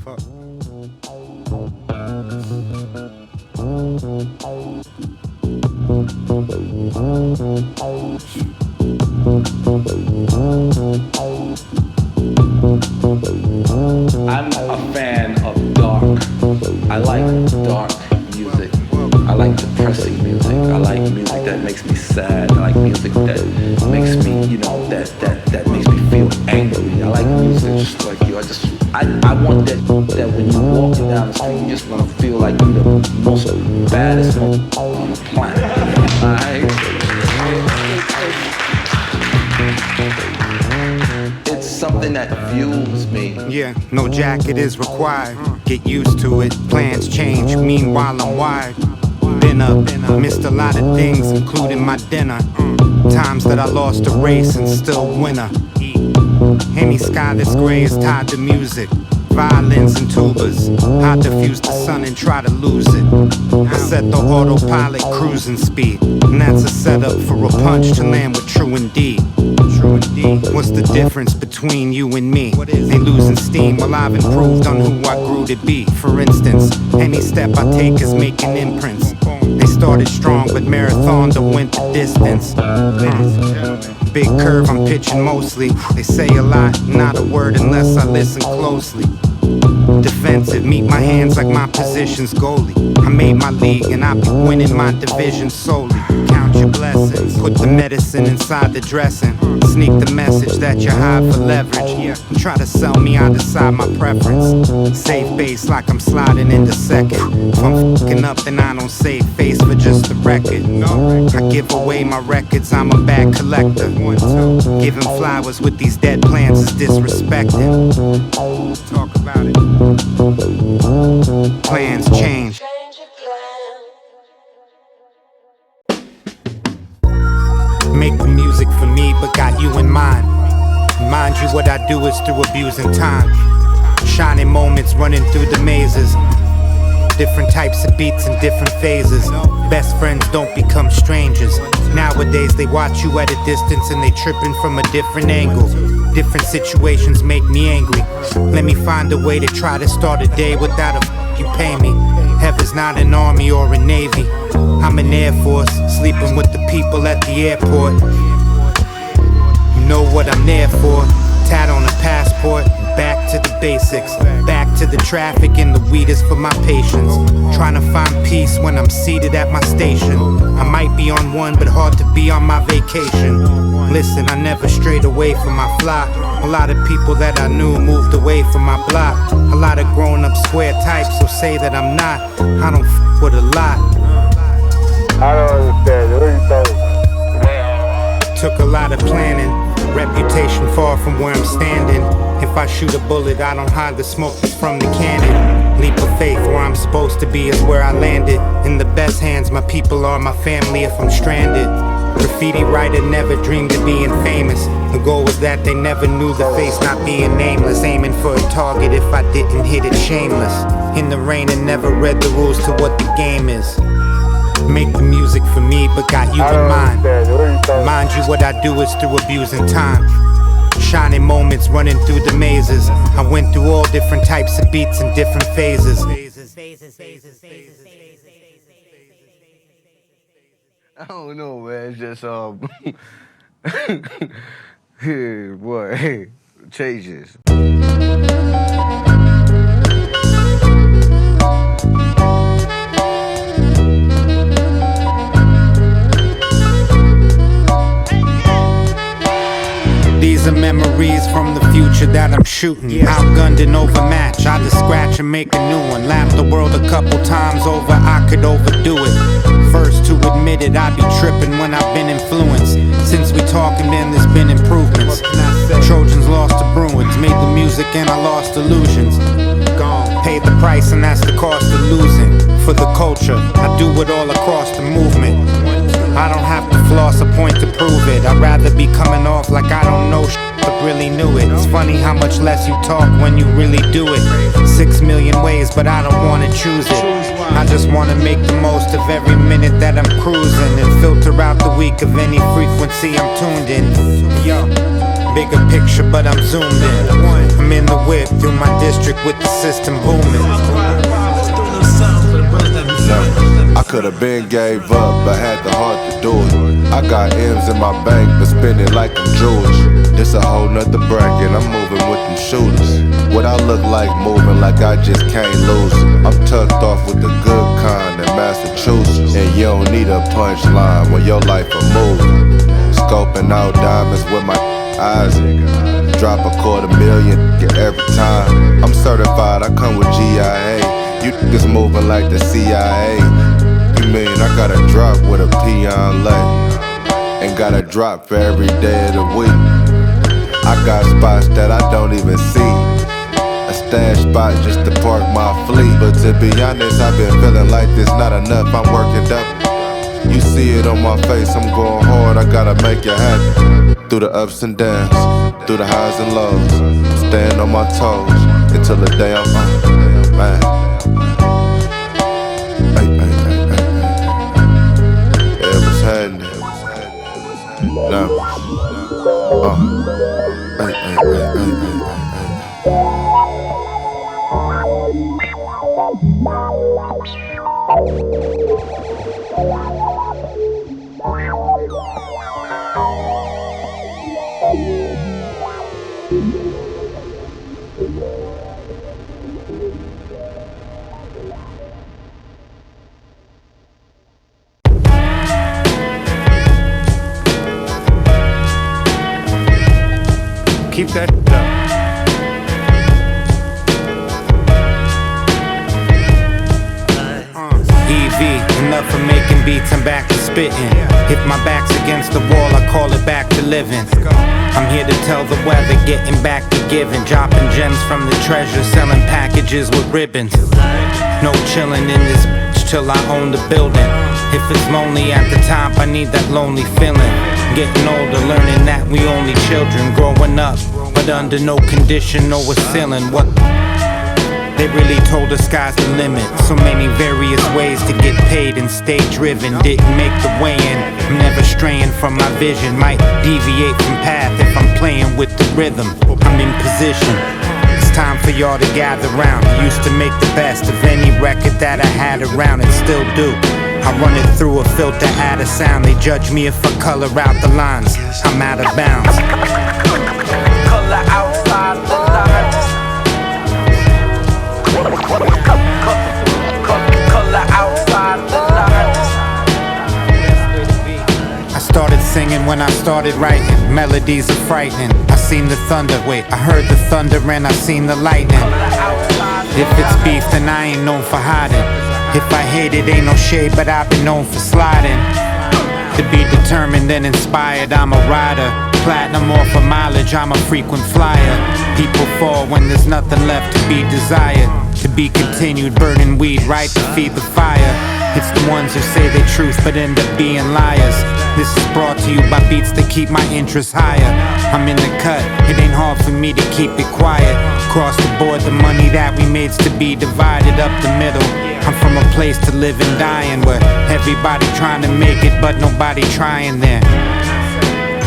Fuck. I'm a fan of dark. I like dark music. I like depressing music. I like music that makes me sad. I like music that makes me, that makes me feel angry. I like music just like you. I want that when you're walking down the street, you just want to feel like you're the most baddest on the planet. It's something that fuels me. Yeah, no jacket is required. Get used to it. Plans change. Meanwhile, I'm wired. Been up, missed a lot of things, including my dinner. Times that I lost a race and still winner. Any sky that's gray is tied to music. Violins and tubas. I diffuse the sun and try to lose it. I set the autopilot cruising speed, and that's a setup for a punch to land with true indeed. What's the difference between you and me? Ain't losing steam while I've improved on who I grew to be. For instance, any step I take is making imprints. They started strong but marathoned or went the distance. Big curve I'm pitching mostly. They say a lot, not a word unless I listen closely. Defensive, meet my hands like my position's goalie. I made my league and I be winning my division solely. Count your blessings, put the medicine inside the dressing. Sneak the message that you're high for leverage. Try to sell me, I decide my preference. Save base like I'm sliding into second. If I'm fucking up then I don't save face for just the record. I give away my records, I'm a bad collector. Giving flowers with these dead plants is disrespecting. Talk about it. Plans change. Make the music for me, but got you in mind. Mind you, what I do is through abusing time. Shining moments running through the mazes. Different types of beats in different phases. Best friends don't become strangers. Nowadays they watch you at a distance and they tripping from a different angle. Different situations make me angry. Let me find a way to try to start a day without a you pay me. Heaven's not an army or a navy. I'm an Air Force, sleeping with the people at the airport. You know what I'm there for. Tat on a passport, back to the basics. Back to the traffic and the weed is for my patience. Trying to find peace when I'm seated at my station. I might be on one, but hard to be on my vacation. Listen, I never strayed away from my flock. A lot of people that I knew moved away from my block. A lot of grown up square types will say that I'm not. I don't f with a lot. I don't understand. What are you talking? Took a lot of planning. Reputation far from where I'm standing. If I shoot a bullet, I don't hide the smoke that's from the cannon. Leap of faith, where I'm supposed to be is where I landed. In the best hands, my people are my family if I'm stranded. Graffiti writer never dreamed of being famous. The goal was that they never knew the face not being nameless. Aiming for a target if I didn't hit it shameless. In the rain and never read the rules to what the game is. Make the music for me, but got you in mind. Mind you, what I do is through abusing time. Shining moments running through the mazes. I went through all different types of beats in different phases. I don't know, man. It's just here, boy, hey, changes. These are memories from the future that I'm shooting. Outgunned and overmatched, I just scratch and make a new one. Laughed the world a couple times over, I could overdo it. First to admit it, I be tripping when I've been influenced. Since we talking, then there's been improvements. Trojans lost to Bruins, made the music and I lost illusions. Gone, paid the price and that's the cost of losing. For the culture, I do it all across the movement. I don't have to floss a point to prove it. I'd rather be coming off like I don't know but really knew it. It's funny how much less you talk when you really do it. 6 million ways, but I don't wanna choose it. I just wanna make the most of every minute that I'm cruising and filter out the week of any frequency I'm tuned in. Yo, bigger picture, but I'm zoomed in. I'm in the whip through my district with the system booming. I could've been gave up, but had the heart to do it. I got M's in my bank, but spend it like I'm Jewish. This a whole nother bracket, I'm moving with them shooters. What I look like moving like I just can't lose it. I'm tucked off with the good kind in Massachusetts. And you don't need a punchline when your life a movie. Scoping out diamonds with my eyes. Drop $250,000 every time. I'm certified, I come with GIA. You niggas moving like the CIA. You mean I gotta drop with a peon lay? And gotta drop for every day of the week. I got spots that I don't even see. A stash spot just to park my fleet. But to be honest, I've been feeling like this not enough, I'm working up. You see it on my face, I'm going hard, I gotta make it happen. Through the ups and downs, through the highs and lows. Staying on my toes until the day I'm on, man. Yeah, what's happening? Now, Keep that up. EV, enough of making beats, I'm back to spitting. If my back's against the wall, I call it back to living. I'm here to tell the weather, getting back to giving. Dropping gems from the treasure, selling packages with ribbons. No chilling in this bitch till I own the building. If it's lonely at the top, I need that lonely feeling. Getting older, learning that we only children. Growing up, but under no condition, no ceiling. What? They really told us sky's the limit. So many various ways to get paid and stay driven. Didn't make the way in, I'm never straying from my vision. Might deviate from path if I'm playing with the rhythm. I'm in position, it's time for y'all to gather round. I used to make the best of any record that I had around and still do. I run it through a filter, add a sound. They judge me if I color out the lines, I'm out of bounds. Color outside the lines. Color outside the lines. I started singing when I started writing. Melodies are frightening. I seen the thunder, wait, I heard the thunder and I seen the lightning. If it's beef, then I ain't known for hiding. If I hate it, ain't no shade, but I've been known for sliding. To be determined and inspired, I'm a rider. Platinum off of mileage, I'm a frequent flyer. People fall when there's nothing left to be desired. To be continued, burning weed, right to feed the fire. It's the ones who say they truth but end up being liars. This is brought to you by beats that keep my interest higher. I'm in the cut, it ain't hard for me to keep it quiet. Across the board, the money that we made's to be divided up the middle. I'm from a place to live and die in, where everybody trying to make it but nobody trying there.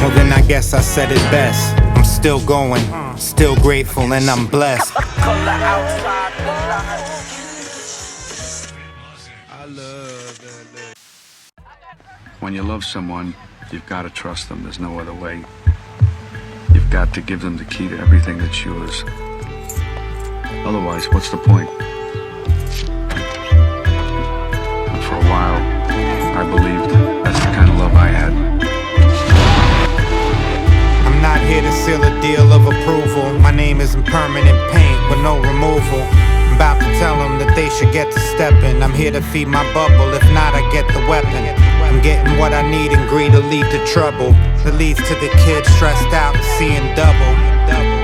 Well then I guess I said it best. I'm still going, still grateful and I'm blessed. Color outside the lines. When you love someone, you've got to trust them. There's no other way. You've got to give them the key to everything that's yours. Otherwise, what's the point? And for a while, I believed that's the kind of love I had. I'm not here to seal a deal of approval. My name is in permanent paint with no removal. I'm about to tell them that they should get to stepping. I'm here to feed my bubble, if not I get the weapon. I'm getting what I need and greed will lead to trouble. That leads to the kid stressed out and seeing double.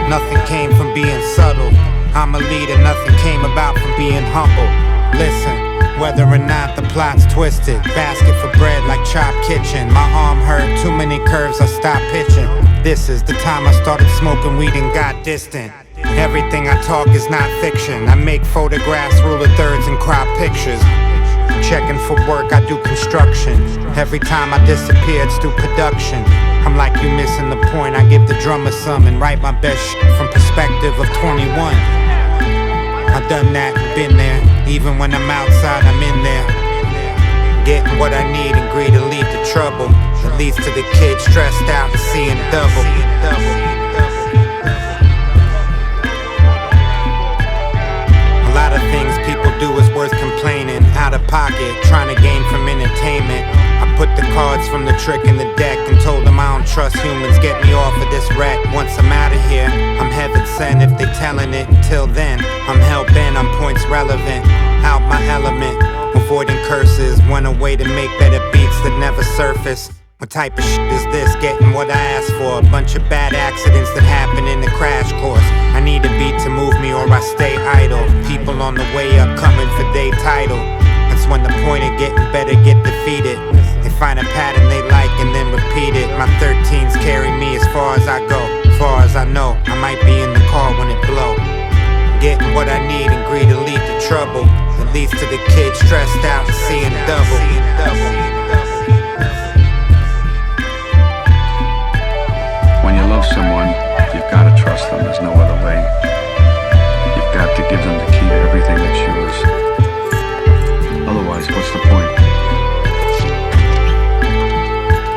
Nothing came from being subtle. I'm a leader, nothing came about from being humble. Listen, whether or not the plot's twisted, basket for bread like Chop Kitchen. My arm hurt, too many curves, I stopped pitching. This is the time I started smoking weed and got distant. Everything I talk is not fiction. I make photographs, rule of thirds, and crop pictures. Checking for work, I do construction. Every time I disappear, it's through production. I'm like you missing the point. I give the drummer some and write my best from perspective of 21. I've done that and been there. Even when I'm outside, I'm in there. Getting what I need and agree to lead the trouble. That leads to the kids stressed out and seeing double. A lot of things people do is worth complaining. Out of pocket, trying to gain from entertainment. I put the cards from the trick in the deck and told them I don't trust humans. Get me off of this wreck. Once I'm out of here, I'm heaven sent if they telling it. Until then, I'm hell-bent on points relevant. Out my element, avoiding curses. Want a way to make better beats that never surface. What type of shit is this? Getting what I asked for. A bunch of bad accidents that happen in the crash course. I need a beat to move me or I stay idle. People on the way up coming for their title. That's when the point of getting better get defeated. They find a pattern they like and then repeat it. My 13s carry me as far as I go. As far as I know, I might be in the car when it blow. Getting what I need and agree to lead the trouble. That leads to the kids stressed out and seeing double. When you love someone, you've got to trust them. There's no other way. You've got to give them the key to everything that's yours. Otherwise, what's the point?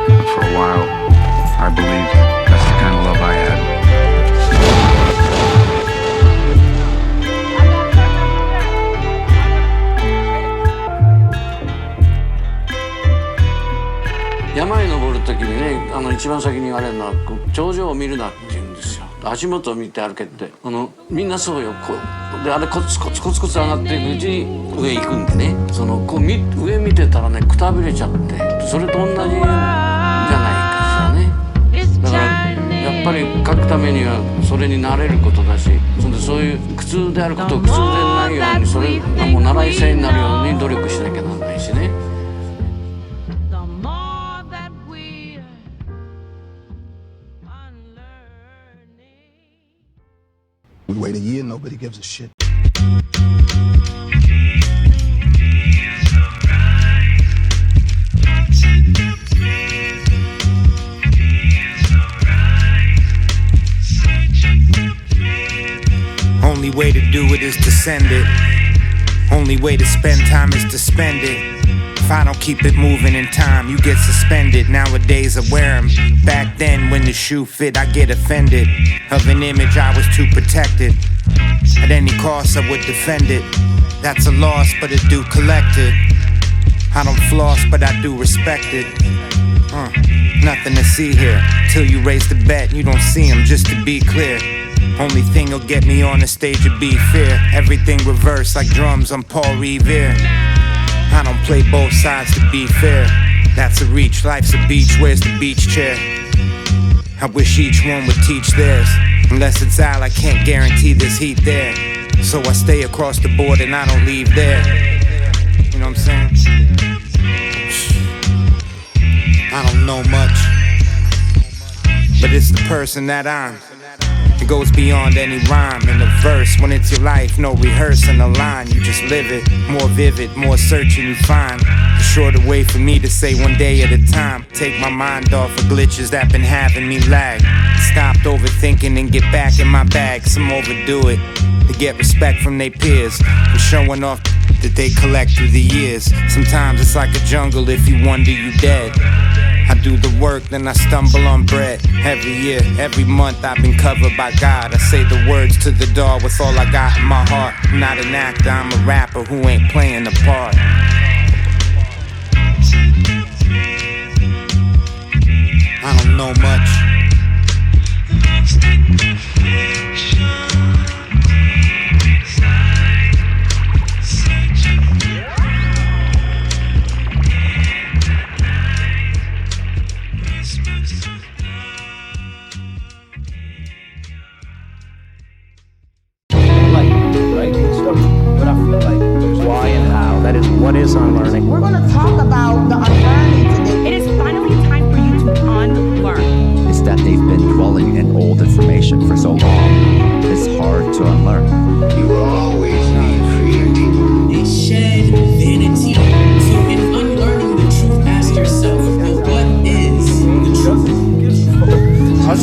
But for a while, I believed that's the kind of love I had.山に登るときにね、一番先に言われるのは頂上を見るなって言うんですよ。足元を見て歩けって。みんなそうよ。であれコツコツ上がっていくうちに上行くんでね。上見てたらね、くたびれちゃって、それと同じじゃないかしらね。だからやっぱり書くためにはそれに慣れることだし、そういう苦痛であることを苦痛でないように、それがもう習い性になるように努力しなきゃならないしね。We wait a year, nobody gives a shit. Only way to do it is to send it. Only way to spend time is to spend it. If I don't keep it moving in time, you get suspended. Nowadays I wear 'em. Back then when the shoe fit, I get offended. Of an image I was too protected. At any cost I would defend it. That's a loss, but I do collect it. I don't floss, but I do respect it. Nothing to see here. Till you raise the bet, you don't see 'em, just to be clear. Only thing will get me on the stage would be fear. Everything reversed like drums on Paul Revere. I don't play both sides to be fair. That's a reach, life's a beach, where's the beach chair? I wish each one would teach theirs. Unless it's Al, I can't guarantee there's heat there. So I stay across the board and I don't leave there. You know what I'm saying? I don't know much, but it's the person that I'm. It goes beyond any rhyme in a verse. When it's your life, no rehearsing a line. You just live it, more vivid, more searching you find. A shorter way for me to say one day at a time. Take my mind off of glitches that been having me lag. Stopped overthinking and get back in my bag. Some overdo it to get respect from their peers. For showing off that they collect through the years. Sometimes it's like a jungle, if you wonder you dead. I do the work, then I stumble on bread. Every year, every month I've been covered by God. I say the words to the dog with all I got in my heart. I'm not an actor, I'm a rapper who ain't playing the part. I don't know much. What is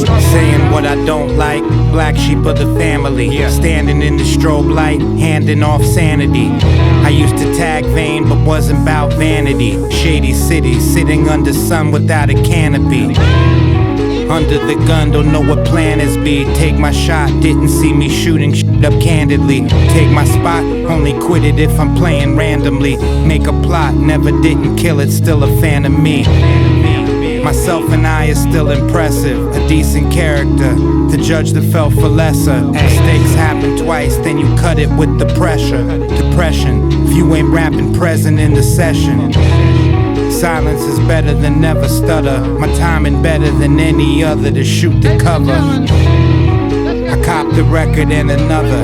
trust. Saying what I don't like, black sheep of the family. Standing in the strobe light, handing off sanity. I used to tag vain, but wasn't about vanity. Shady city, sitting under sun without a canopy. Under the gun, don't know what plan is be. Take my shot, didn't see me shooting shit up candidly. Take my spot, only quit it if I'm playing randomly. Make a plot, never didn't kill it, still a fan of me. Myself and I is still impressive, a decent character. The judge that fell for lesser. Mistakes happen twice, then you cut it with the pressure. Depression, if you ain't rapping present in the session. Silence is better than never stutter. My timing better than any other to shoot the cover. I copped the record and another,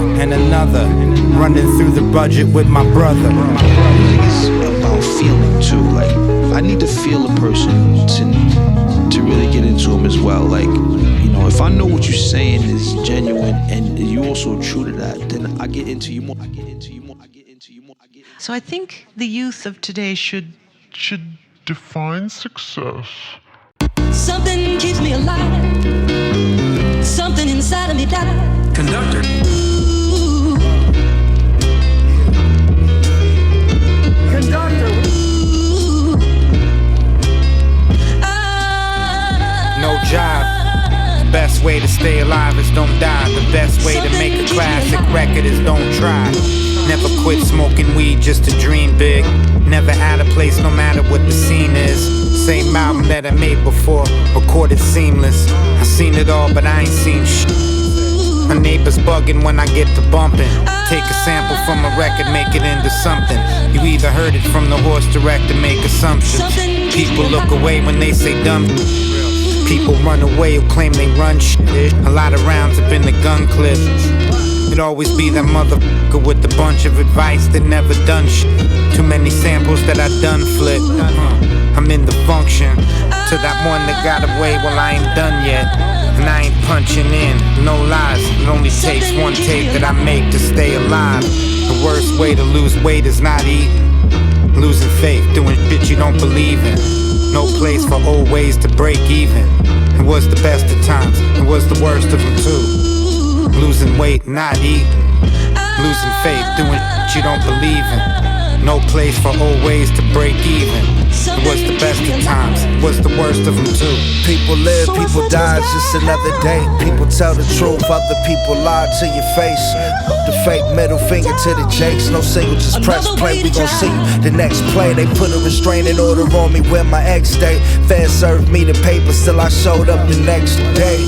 running through the budget with my brother. Music is about feeling too. Like, I need to feel a person to really get into them as well. Like, you know, if I know what you're saying is genuine and you also true to that, then I get into you more. So I think the youth of today should define success. Something keeps me alive. Something inside of me dies. Conductor. Ooh. Conductor. Ooh. No job. The best way to stay alive is don't die. The best way to make a classic record is don't try. Never quit smoking weed just to dream big. Never out of place no matter what the scene is. Same album that I made before, recorded seamless. I seen it all but I ain't seen shit. My neighbors bugging when I get to bumping. Take a sample from a record, make it into something. You either heard it from the horse director, make assumptions. People look away when they say dumb. People run away who claim they run shit. A lot of rounds up in the gun clip. It'd always be that motherfucker with a bunch of advice that never done shit. Too many samples that I done flipped. I'm in the function to that one that got away, well I ain't done yet. And I ain't punching in, no lies. It only takes one take that I make to stay alive. The worst way to lose weight is not eating. Losing faith, doing shit you don't believe in. No place for old ways to break even. It was the best of times, it was the worst of them too. Losing weight, not eating. Losing faith, doing shit you don't believe in. No place for old ways to break even. It was the best of times, it was the worst of them too. People live, people die, it's just another day. People tell the truth, other people lie to your face. The fake middle finger to the jakes. No single, just press play, we gon' see the next play. They put a restraining order on me where my ex stay. Fans served me the paper, still I showed up the next day.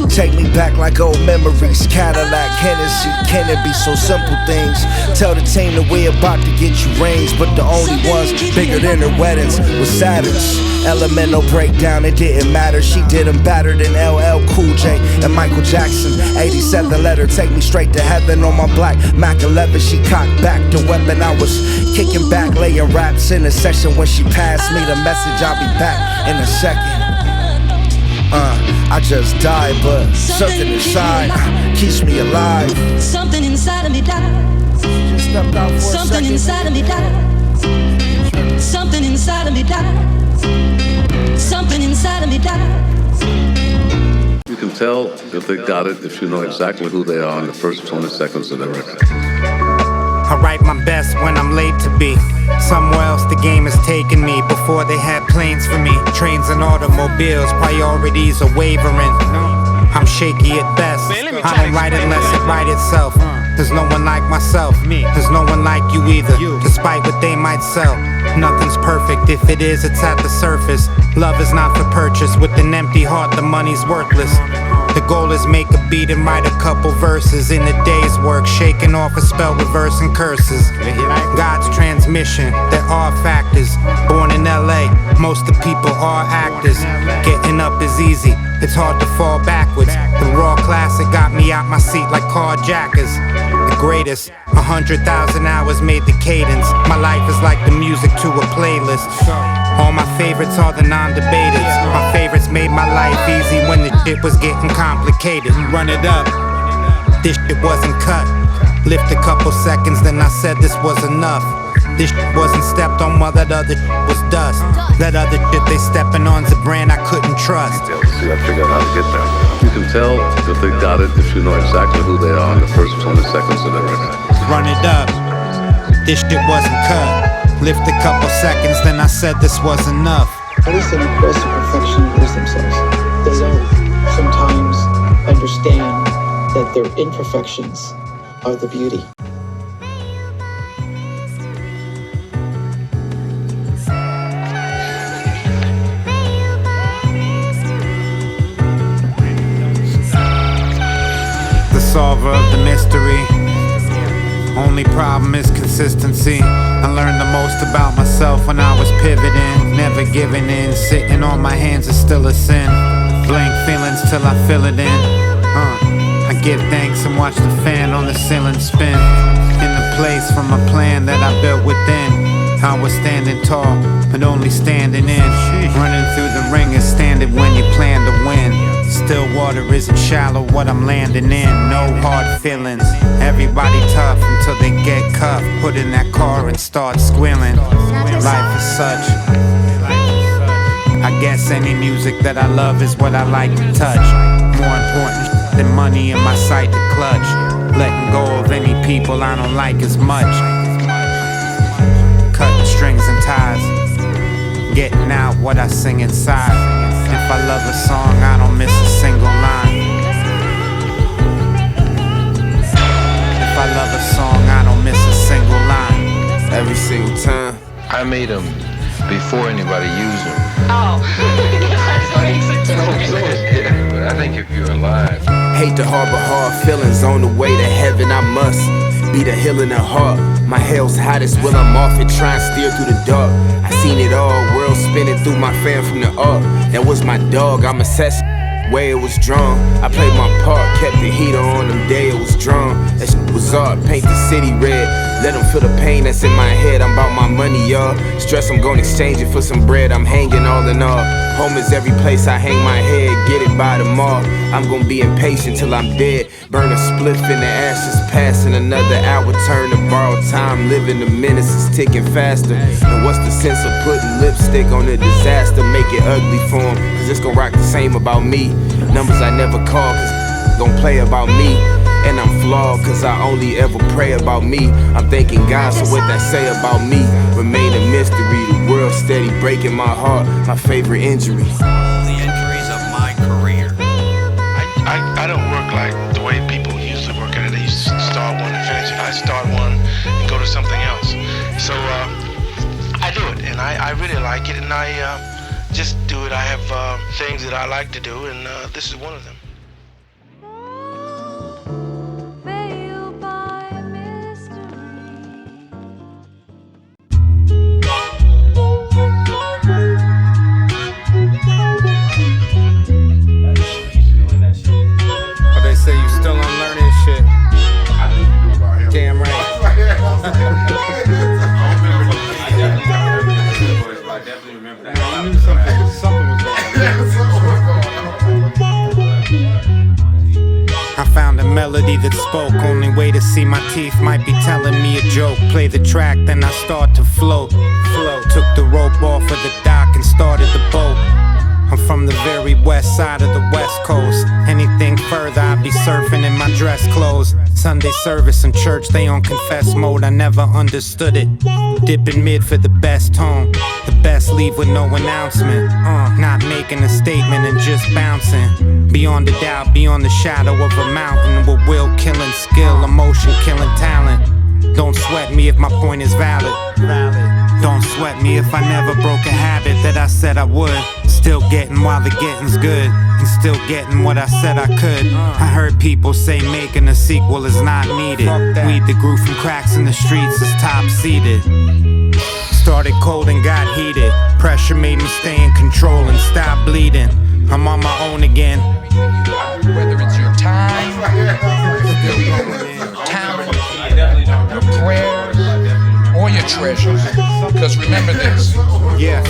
Take me back like old memories. Cadillac, Hennessy, can it be so simple things? Tell the team that we're about to get you rings, but the only ones bigger than their weddings was Saturns. Elemental breakdown, it didn't matter. She did them better than LL Cool J and Michael Jackson. 87 letter, take me straight to heaven on my black Mac 11. She cocked back the weapon. I was kicking back, laying raps in a session. When she passed me the message, I'll be back in a second. I just died, but something inside keeps me alive. Something inside of me dies. Just stepped out for Something inside of me dies. Something inside of me dies. Something inside of me dies. You can tell if they got it if you know exactly who they are in the first 20 seconds of their record. I write my best when I'm late to be. Somewhere else the game has taken me. Before they had planes for me, trains and automobiles, priorities are wavering. I'm shaky at best. I don't write unless it write itself. There's no one like myself. There's no one like you either, despite what they might sell. Nothing's perfect, if it is, it's at the surface. Love is not for purchase. With an empty heart, the money's worthless. The goal is make a beat and write a couple verses in a day's work, shaking off a spell, reversing curses. God's transmission, there are factors. Born in LA, most of the people are actors. Getting up is easy, it's hard to fall backwards. The raw classic got me out my seat like carjackers. The greatest, 100,000 hours made the cadence. My life is like the music to a playlist. All my favorites are the non-debated. My favorites made my life easy when the shit was getting complicated. Run it up, this shit wasn't cut. Lift a couple seconds, then I said this was enough. This shit wasn't stepped on while that other shit was dust. That other shit they stepping on's a brand I couldn't trust. you gotta figure out how to get there. You can tell that they got it if you know exactly who they are in the first 20 seconds of the record. Run it up. This shit wasn't cut. Lift a couple seconds, then I said this was enough. Artists in a quest of perfection lose themselves. They don't sometimes understand that their imperfections are the beauty. The solver of the mystery. Only problem is consistency. I learned the most about myself when I was pivoting, never giving in. Sitting on my hands is still a sin. Blank feelings till I fill it in. I give thanks and watch the fan on the ceiling spin. In the place from a plan that I built within. I was standing tall, but only standing in. Running through the ring is standing when you plan to win. Still water isn't shallow, what I'm landing in. No hard feelings, everybody tough until they get cuffed. Put in that car and start squealing. Life is such. I guess any music that I love is what I like to touch. More important than money in my sight to clutch. Letting go of any people I don't like as much. Cutting strings and ties. Getting out what I sing inside. If I love a song, I don't miss a single line. If I love a song, I don't miss a single line. Every single time. I made them before anybody used them. Oh, that makes it Yeah, but I think if you're alive. Hate to harbor hard feelings on the way to heaven. I must be the hill in the heart. My hell's hottest when I'm off it, try and steer through the dark. I seen it all, world spinning through my fan from the art. That was my dog, I'm assessing way it was drawn. I played my part, kept the heater on them day it was drawn. That shit was art, paint the city red. Let them feel the pain that's in my head. I'm about my money, y'all. Stress, I'm gonna exchange it for some bread. I'm hanging all in all. Home is every place I hang my head. Get it by tomorrow. I'm gonna be impatient till I'm dead. Burn a spliff in the ashes, passing another hour. Turn to borrowed time, living the minutes is ticking faster. And what's the sense of putting lipstick on a disaster? Make it ugly for 'em, cause it's gonna rock the same about me. Numbers I never call, cause gon' play about me. And I'm flawed, cause I only ever pray about me. I'm thanking God, so what that say about me remain a mystery. The world steady breaking my heart, my favorite injury. The injuries of my career. I don't work like the way people usually work at it. They used to start one and finish it. I start one and go to something else. So I do it, and I really like it, and I just do it. I have things that I like to do, and this is one of them. Say you still unlearning shit. Damn right. I definitely remember that. I knew something was going on. I found a melody that spoke. Only way to see my teeth might be telling me a joke. Play the track, then I start to float. Took the rope off of the dock and started the boat. I'm from the very west side of the west coast. Anything further, I'd be surfing in my dress clothes. Sunday service and church, they on confess mode. I never understood it. Dipping mid for the best tone. The best leave with no announcement. Not making a statement and just bouncing. Beyond a doubt, beyond the shadow of a mountain. With will killing skill, emotion killing talent. Don't sweat me if my point is valid. Don't sweat me if I never broke a habit that I said I would. Still getting while the getting's good, and still getting what I said I could. I heard people say making a sequel is not needed. Weed that grew from cracks in the streets is top seeded. Started cold and got heated. Pressure made me stay in control and stop bleeding. I'm on my own again. Whether it's your time, your talent, your prayers, or your treasures. Because remember this. Yeah.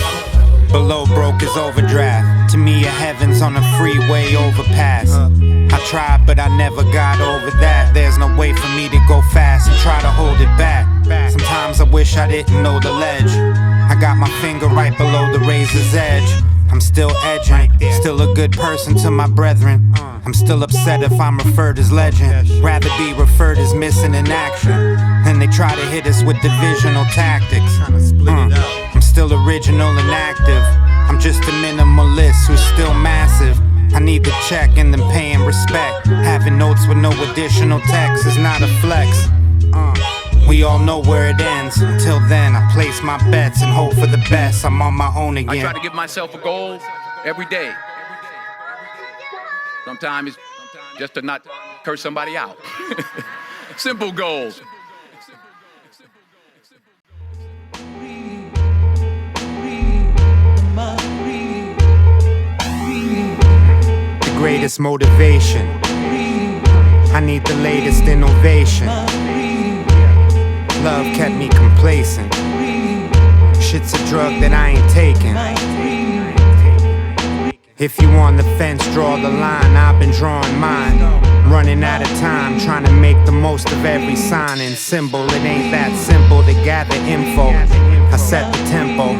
Below broke is overdraft. To me, a heaven's on a freeway overpass. I tried, but I never got over that. There's no way for me to go fast and try to hold it back. Sometimes I wish I didn't know the ledge. I got my finger right below the razor's edge. I'm still edging, still a good person to my brethren. I'm still upset if I'm referred as legend. Rather be referred as missing in action. And they try to hit us with divisional tactics. I'm still original and active. I'm just a minimalist who's still massive. I need the check and them paying respect. Having notes with no additional text is not a flex. We all know where it ends. Until then, I place my bets and hope for the best. I'm on my own again. I try to give myself a goal every day. Sometimes it's just to not curse somebody out. Simple goals. The greatest motivation. I need the latest innovation. Love kept me complacent. Shit's a drug that I ain't taking. If you on the fence, draw the line. I've been drawing mine. Running out of time, trying to make the most of every sign and symbol. It ain't that simple to gather info. I set the tempo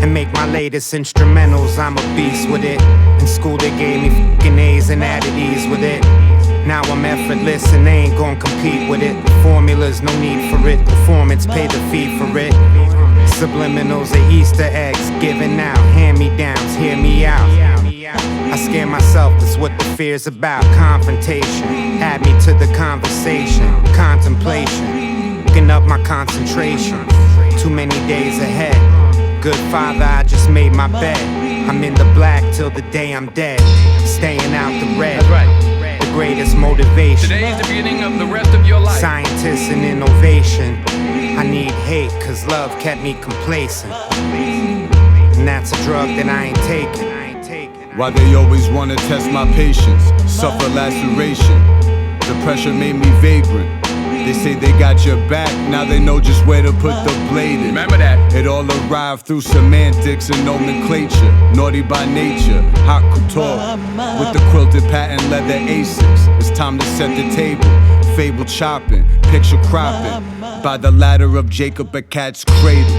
and make my latest instrumentals. I'm a beast with it. In school they gave me f***ing A's and added E's with it. Now I'm effortless and they ain't gon' compete with it. The formula's no need for it. Performance, pay the fee for it. Subliminals are Easter eggs giving out. Hand-me-downs, hear me out. I scare myself, that's what the fear's about. Confrontation, add me to the conversation. Contemplation, picking up my concentration. Too many days ahead. Good father, I just made my bed. I'm in the black till the day I'm dead. Staying out the red. That's right. The greatest motivation. Today is the beginning of the rest of your life. Scientists and innovation. I need hate, cause love kept me complacent. And that's a drug that I ain't taking. Why they always wanna test my patience, suffer laceration. The pressure made me vagrant. They say they got your back, now they know just where to put the blade in. Remember that. It all arrived through semantics and nomenclature. Naughty by nature, hot couture. With the quilted patent leather Asics. It's time to set the table. Fable chopping, picture cropping. By the ladder of Jacob, a cat's cradle.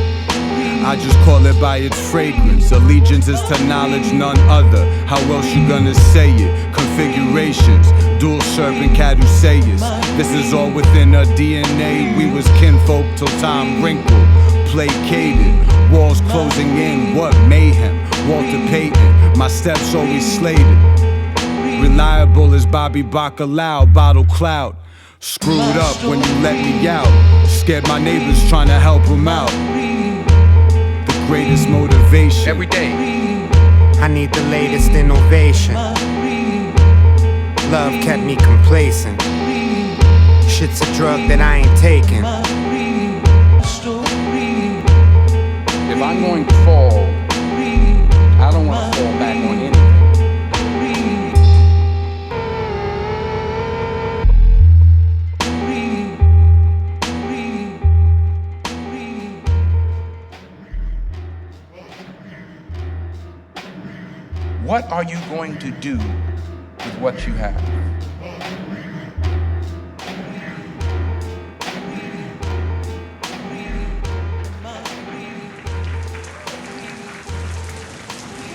I just call it by its fragrance. Allegiance is to knowledge, none other. How else you gonna say it? Configurations, dual serpent caduceus. This is all within our DNA. We was kinfolk till time wrinkled, placated. Walls closing in, what mayhem? Walter Payton, my steps always slated. Reliable as Bobby Bacalao, bottle cloud. Screwed up when you let me out. Scared my neighbors trying to help them out. Greatest motivation every day. I need the latest innovation. Love kept me complacent. Shit's a drug that I ain't taking. If I'm going to fall, I don't want to fall back on anything. What are you going to do with what you have?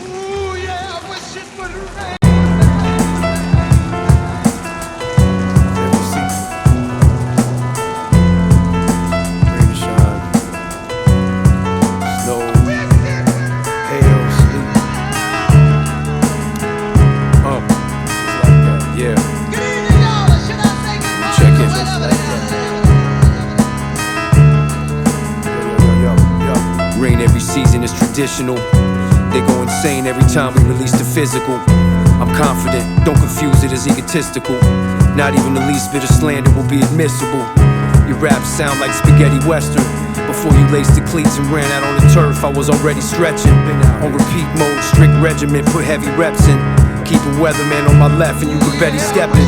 Ooh, yeah, I wish it would rain. They go insane every time we release the physical. I'm confident, don't confuse it as egotistical. Not even the least bit of slander will be admissible. Your raps sound like spaghetti western. Before you laced the cleats and ran out on the turf, I was already stretching. On repeat mode, strict regiment, put heavy reps in. Keep a weatherman on my left and you could bet he's stepping.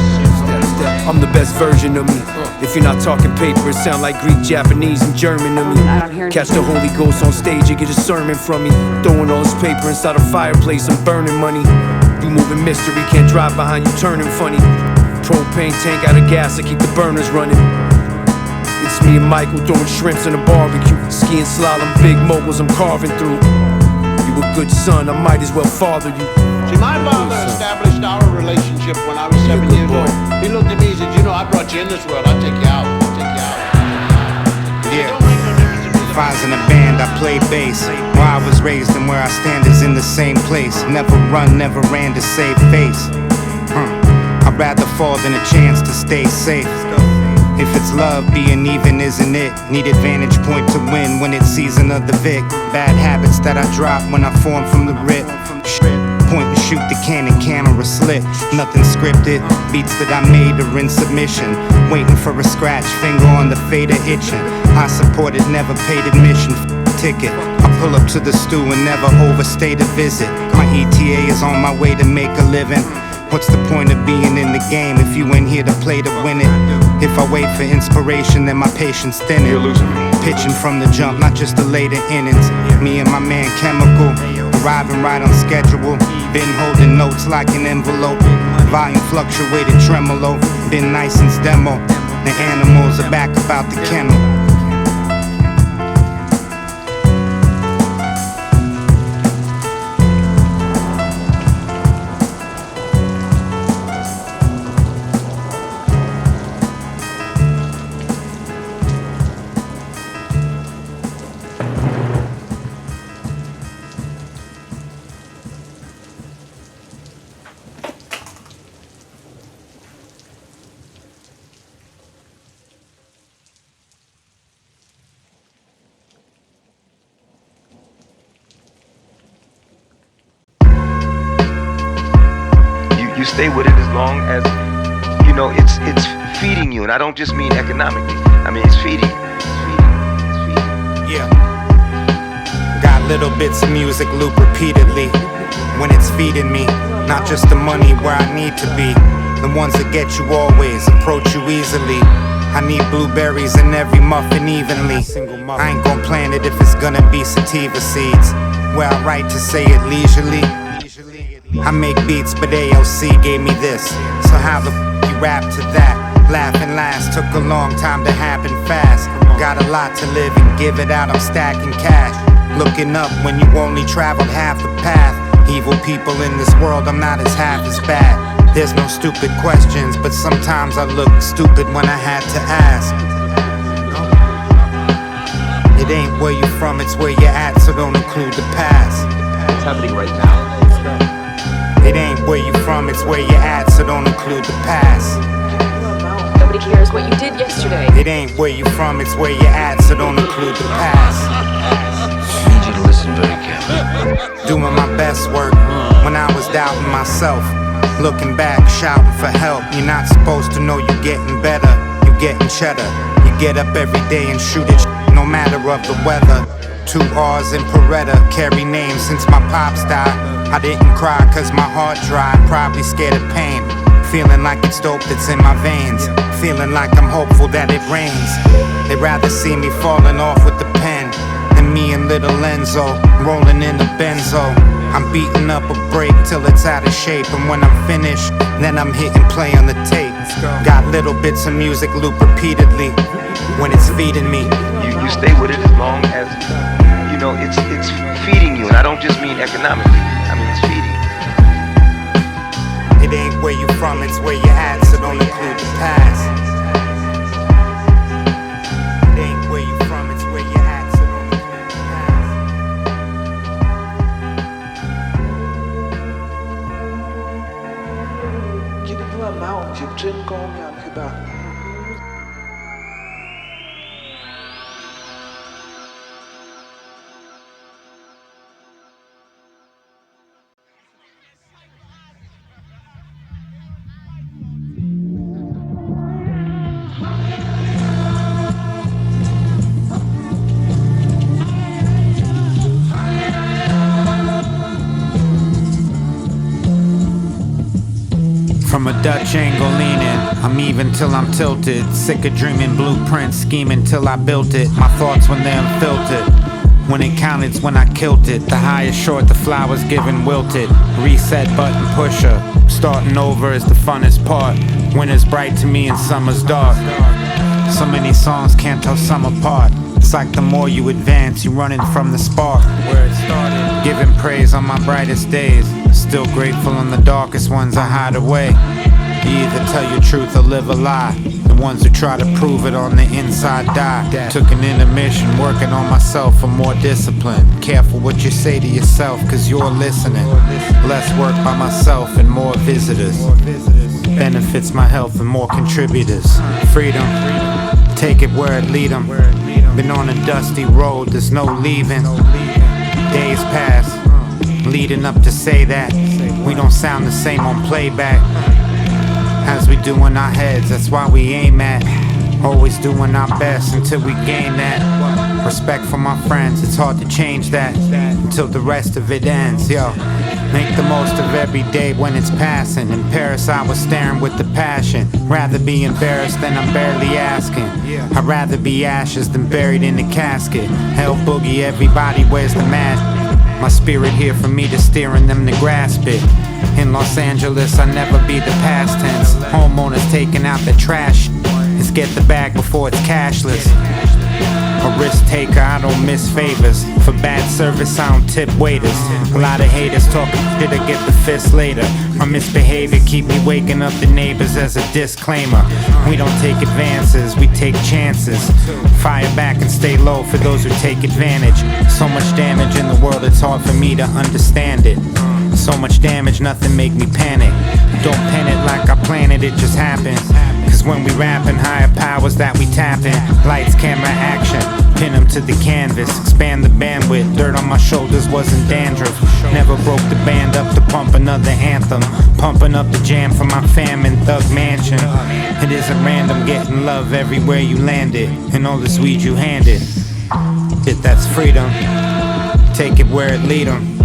I'm the best version of me. If you're not talking paper, it sound like Greek, Japanese, and German to me. Catch the Holy Ghost on stage, you get a sermon from me. Throwing all this paper inside a fireplace, I'm burning money. You moving mystery, can't drive behind you turning funny. Propane tank out of gas, I keep the burners running. It's me and Michael throwing shrimps in a barbecue. Skiing slalom, big moguls I'm carving through. You a good son, I might as well father you. See, my father established our relationship when I was 7 years old. He looked at me and said, you know, I brought you in this world, I'll take you out, I'll take you out. Yeah. If I was in a band, I play bass. Where I was raised and where I stand is in the same place. Never run, never ran to save face. I'd rather fall than a chance to stay safe. If it's love, being even isn't it. Need advantage point to win when it's season of the Vic. Bad habits that I drop when I form from the rip. Point and shoot the cannon or a slip. Nothing scripted, beats that I made are in submission. Waiting for a scratch, finger on the fader itching. I supported, never paid admission ticket. I pull up to the stew and never overstay to visit. My ETA is on my way to make a living. What's the point of being in the game if you ain't here to play to win it? If I wait for inspiration, then my patience thinning. Pitching from the jump, not just the later innings. Me and my man Chemical, arriving right on schedule. Been holding notes like an envelope. Volume fluctuated tremolo. Been nice since demo. The animals are back about the kennel. You stay with it as long as, you know, it's feeding you. And I don't just mean economically. I mean, it's feeding you. Yeah. Got little bits of music loop repeatedly. When it's feeding me, not just the money where I need to be. The ones that get you always, approach you easily. I need blueberries in every muffin evenly. I ain't gon' plan it if it's gonna be sativa seeds. Where I write to say it leisurely. I make beats, but AOC gave me this. So how the you rap to that? Laughing last took a long time to happen fast. Got a lot to live and give it out, I'm stacking cash. Looking up when you only traveled half the path. Evil people in this world, I'm not as half as bad. There's no stupid questions, but sometimes I look stupid when I had to ask. It ain't where you from, it's where you're at, so don't include the past. What's happening right now? It ain't where you from, it's where you're at, so don't include the past. Nobody cares what you did yesterday. It ain't where you from, it's where you're at, so don't include the past. I need you to listen very carefully. Doing my best work when I was doubting myself. Looking back, shouting for help. You're not supposed to know you're getting better. You're getting cheddar. You get up every day and shoot it, no matter of the weather. 2 R's in Beretta, carry names since my pops died. I didn't cry cause my heart dried, probably scared of pain. Feeling like it's dope that's in my veins. Feeling like I'm hopeful that it rains. They'd rather see me falling off with the pen than me and little Enzo rolling in a benzo. I'm beating up a break till it's out of shape, and when I'm finished, then I'm hitting play on the tape. Got little bits of music loop repeatedly when it's feeding me. You stay with it as long as, you know, it's feeding you. And I don't just mean economically. I mean, it's feeding you. It ain't where you from, it's where you're at, so don't include the past. It ain't where you from, it's where you're at, so don't include the past. Kiedy była małą dziewczynką, miałam chyba 'From a Dutch angle leaning, I'm even till I'm tilted. Sick of dreaming blueprints, scheming till I built it. My thoughts when they're unfiltered. When it counted's when I killed it. The high is short, the flowers given wilted. Reset button pusher. Starting over is the funnest part. Winter's bright to me and summer's dark. So many songs can't tell some apart. It's like the more you advance, you're running from the spark. Where it started. Giving praise on my brightest days. Still grateful on the darkest ones I hide away. You either tell your truth or live a lie. The ones who try to prove it on the inside die. Took an intermission, working on myself for more discipline. Careful what you say to yourself, cause you're listening. Less work by myself and more visitors. Benefits my health and more contributors. Freedom, take it where it lead 'em. Been on a dusty road, there's no leaving. Days pass, leading up to say that we don't sound the same on playback as we do in our heads. That's why we aim at always doing our best until we gain that respect for my friends. It's hard to change that until the rest of it ends. Yo, make the most of every day when it's passing. In Paris I was staring with the passion. Rather be embarrassed than I'm barely asking. I'd rather be ashes than buried in the casket. Hell boogie, everybody wears the mask. My spirit here for me to steer and them to grasp it. In Los Angeles, I never be the past tense. Homeowners taking out the trash. Let's get the bag before it's cashless. A risk taker, I don't miss favors. For bad service, I don't tip waiters. A lot of haters talking shit, I get the fist later. My misbehavior keep me waking up the neighbors as a disclaimer. We don't take advances, we take chances. Fire back and stay low for those who take advantage. So much damage in the world, it's hard for me to understand it. So much damage, nothing make me panic. Don't pen it like I planned it, it just happens. Cause when we rapping, higher powers that we tapping. Lights, camera, action, pin them to the canvas. Expand the bandwidth, dirt on my shoulders wasn't dandruff. Never broke the band up to pump another anthem. Pumping up the jam for my fam in Thug Mansion. It isn't random, getting love everywhere you landed. And all this weed you handed, shit, that's freedom. Take it where it lead 'em.